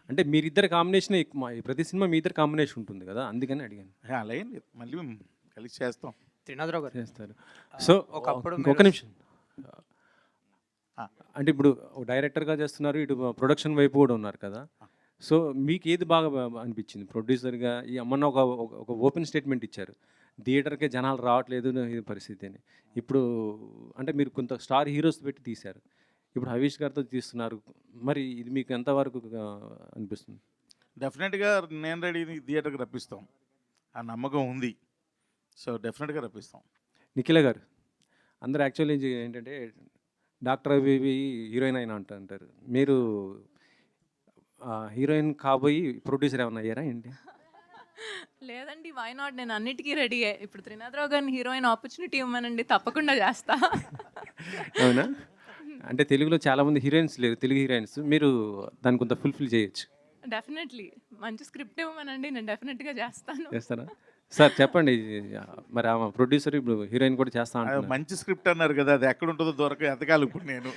అంటే మీరిద్దరి కాంబినేషనే ప్రతి సినిమా మీ ఇద్దరి కాంబినేషన్ ఉంటుంది కదా, అందుకని అడిగాను. అలా ఏం లేదు, మళ్ళీ కలిసి చేస్తాం. త్రినాథరావు గారు చేస్తారు. సో ఒకప్పుడు ఇంకొక మీరు- నిమిషం. అంటే ఇప్పుడు డైరెక్టర్గా చేస్తున్నారు, ఇటు ప్రొడక్షన్ వైపు కూడా ఉన్నారు కదా. సో మీకు ఏది బాగా అనిపించింది ప్రొడ్యూసర్గా? ఈ అమ్మన్న ఒక ఓపెన్ స్టేట్మెంట్ ఇచ్చారు, థియేటర్కే జనాలు రావట్లేదు ఈ పరిస్థితి అని. ఇప్పుడు అంటే మీరు కొంత స్టార్ హీరోస్ పెట్టి తీశారు, ఇప్పుడు హరీష్ గారితో తీస్తున్నారు, మరి ఇది మీకు ఎంతవరకు అనిపిస్తుంది? డెఫినెట్గా నేను రెడీ థియేటర్కి రప్పిస్తాం, ఆ నమ్మకం ఉంది. సో డెఫినెట్గా రప్పిస్తాం. నిఖిల గారు, అందరు యాక్చువల్లీ ఏంటంటే డాక్టర్ అవి హీరోయిన్ అయినా అంటారు, మీరు హీరోయిన్ కాబోయి ప్రొడ్యూసర్ ఏమన్నా అయ్యారా ఏంటి? లేదండి, వై నాట్, నేను అన్నిటికీ రెడీయే. ఇప్పుడు త్రినాథరావు గారిని హీరోయిన్ ఆపర్చునిటీ ఇవ్వమనండి, తప్పకుండా చేస్తా. అవునా? అంటే తెలుగులో చాలామంది హీరోయిన్స్ లేరు, తెలుగు హీరోయిన్స్, మీరు దాన్ని కొంత ఫుల్ఫిల్ చేయొచ్చు. డెఫినెట్లీ మంచి స్క్రిప్ట్ ఇవ్వమనండి, నేను డెఫినెట్గా చేస్తాను. చేస్తారా? సార్ చెప్పండి, మరి ఆమె ప్రొడ్యూసర్ ఇప్పుడు హీరోయిన్ కూడా చేస్తా అంటున్నారు. మంచి స్క్రిప్ట్ అన్నారు కదా, అది ఎక్కడ ఉంటుందో దొరక ఎతకాలి ఇప్పుడు నేను.